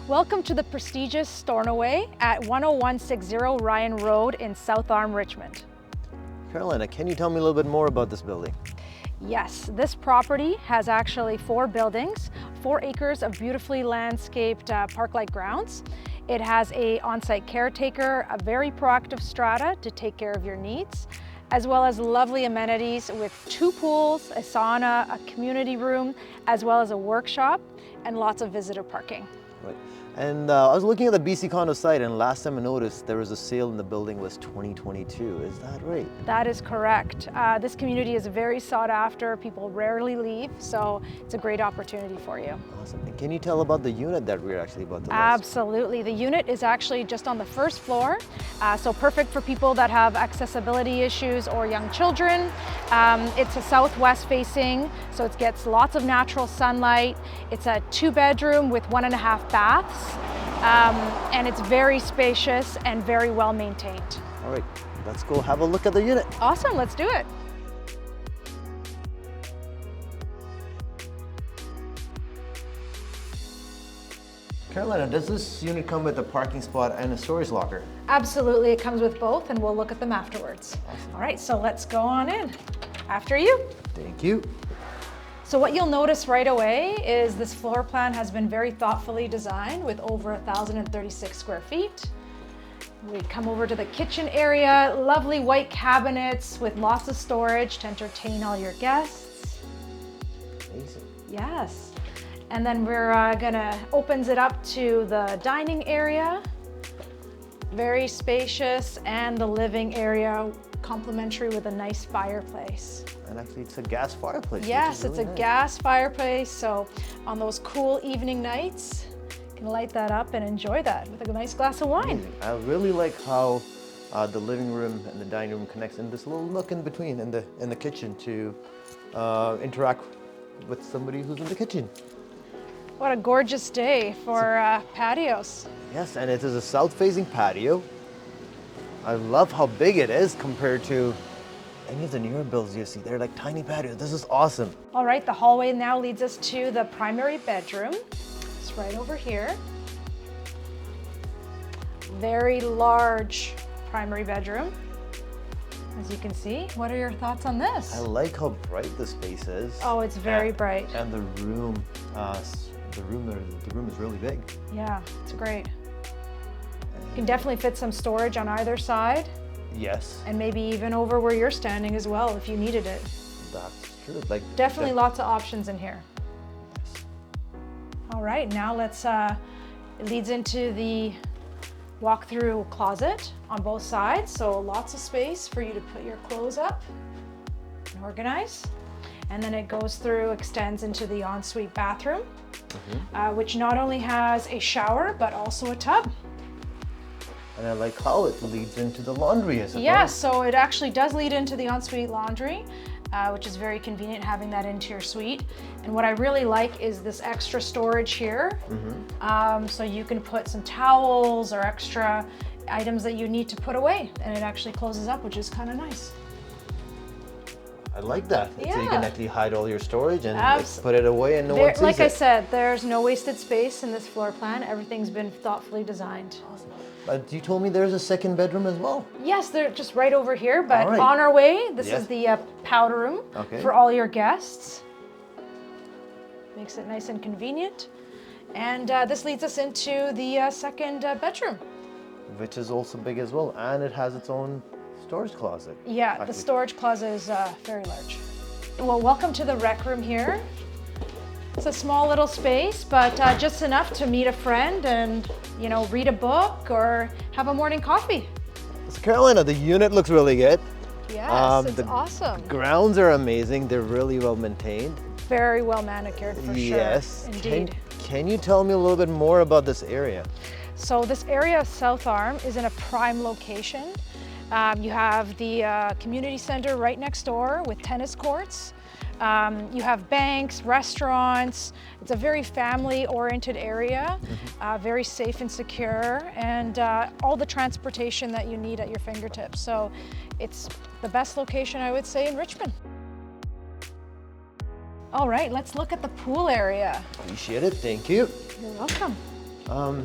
Welcome to the prestigious Stornoway at 10160 Ryan Road in South Arm, Richmond. Carolina, can you tell me a little bit more about this building? Yes, this property has actually 4 buildings, 4 acres of beautifully landscaped park-like grounds. It has an on-site caretaker, a very proactive strata to take care of your needs, as well as lovely amenities with 2 pools, a sauna, a community room, as well as a workshop and lots of visitor parking. Right. And I was looking at the BC condo site, and last time I noticed there was a sale in the building was 2022. Is that right? That is correct. This community is very sought after. People rarely leave, so it's a great opportunity for you. Awesome. And can you tell about the unit that we're actually about to list? Absolutely. The unit is actually just on the first floor, so perfect for people that have accessibility issues or young children. It's a southwest facing, so it gets lots of natural sunlight. It's a 2-bedroom with 1.5 baths. And it's very spacious and very well maintained. All right, let's go have a look at the unit. Awesome, let's do it. Carolina, does this unit come with a parking spot and a storage locker? Absolutely, it comes with both, and we'll look at them afterwards. Awesome. All right, so let's go on in. After you. Thank you. So what you'll notice right away is this floor plan has been very thoughtfully designed with over 1,036 square feet. We come over to the kitchen area, lovely white cabinets with lots of storage to entertain all your guests. Amazing. Yes. And then we're gonna opens it up to the dining area. Very spacious, and the living area complementary with a nice fireplace. And actually it's a gas fireplace. Yes, really it's a nice. gas fireplace, so on those cool evening nights, you can light that up and enjoy that with a nice glass of wine. Amazing. I really like how the living room and the dining room connects in this little nook in between in the kitchen to interact with somebody who's in the kitchen. What a gorgeous day for patios. Yes, and it is a south-facing patio. I love how big it is compared to any of the newer builds you see. They're like tiny patios. This is awesome. All right, the hallway now leads us to the primary bedroom. It's right over here. Very large primary bedroom, as you can see. What are your thoughts on this? I like how bright the space is. Oh, it's very bright. And the room is really big. Yeah, it's great. You can definitely fit some storage on either side. Yes. And maybe even over where you're standing as well if you needed it. That's true. Like Definitely lots of options in here. Yes. All right, now it leads into the walk-through closet on both sides. So lots of space for you to put your clothes up and organize. And then it goes through, extends into the ensuite bathroom, which not only has a shower, but also a tub. And I like how it leads into the laundry as well. Yes, so it actually does lead into the ensuite laundry, which is very convenient having that into your suite. And what I really like is this extra storage here. So you can put some towels or extra items that you need to put away, and it actually closes up, which is kind of nice. I like that. Yeah. So you can actually hide all your storage and like, put it away and no one sees Like it. I said, there's no wasted space in this floor plan. Everything's been thoughtfully designed. Awesome. But you told me there's a second bedroom as well. Yes, they're just right over here, but All right. on our way, this Yes. is the powder room Okay. for all your guests. Makes it nice and convenient. And this leads us into the second bedroom. Which is also big as well, and it has its own storage closet. Yeah, actually. the storage closet is very large. Well, welcome to the rec room here. It's a small little space, but just enough to meet a friend and, you know, read a book or have a morning coffee. So Carolina, the unit looks really good. Yes, it's the awesome. Grounds are amazing. They're really well maintained. Very well manicured for Yes. sure. Indeed. Can you tell me a little bit more about this area? So this area of South Arm is in a prime location. You have the community center right next door with tennis courts. You have banks, restaurants. It's a very family-oriented area, very safe and secure, and all the transportation that you need at your fingertips. So it's the best location, I would say, in Richmond. All right, let's look at the pool area. Appreciate it, thank you. You're welcome. I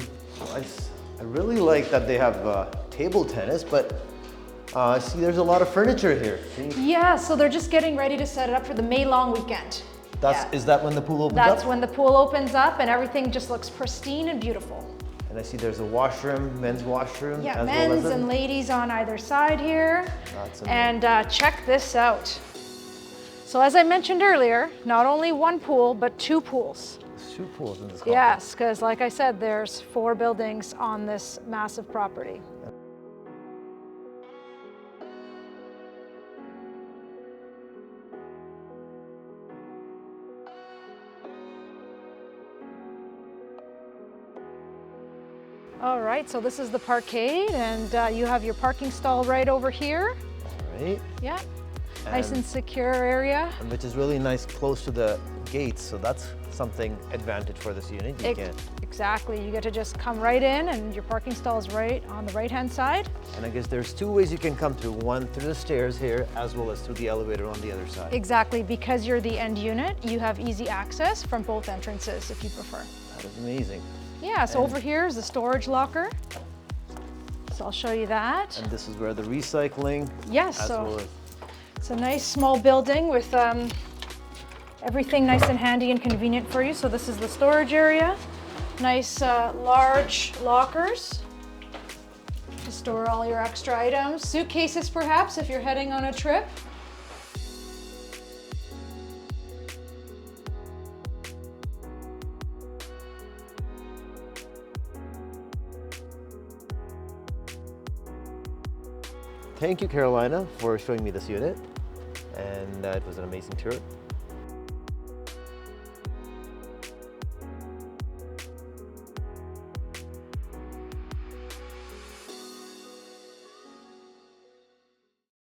really like that they have table tennis, but I see there's a lot of furniture here. Yeah, so they're just getting ready to set it up for the May long weekend. Is that when the pool opens up? That's when the pool opens up and everything just looks pristine and beautiful. And I see there's a washroom, men's washroom. Yeah, as men's well as and ladies on either side here. That's and check this out. So as I mentioned earlier, not only one pool, but two pools. There's two pools in this complex. Yes, because like I said, there's 4 buildings on this massive property. All right, so this is the parkade, and you have your parking stall right over here. All right. Yeah, nice and secure area. Which is really nice, close to the gates, so that's something advantage for this unit. Exactly, you get to just come right in, and your parking stall is right on the right-hand side. And I guess there's 2 ways you can come through, one through the stairs here, as well as through the elevator on the other side. Exactly, because you're the end unit, you have easy access from both entrances if you prefer. That is amazing. Yeah, so over here is the storage locker. So I'll show you that. And this is where the recycling. Yes, so it's a nice small building with everything nice and handy and convenient for you. So this is the storage area. Nice large lockers to store all your extra items. Suitcases perhaps if you're heading on a trip. Thank you, Carolina, for showing me this unit, and it was an amazing tour.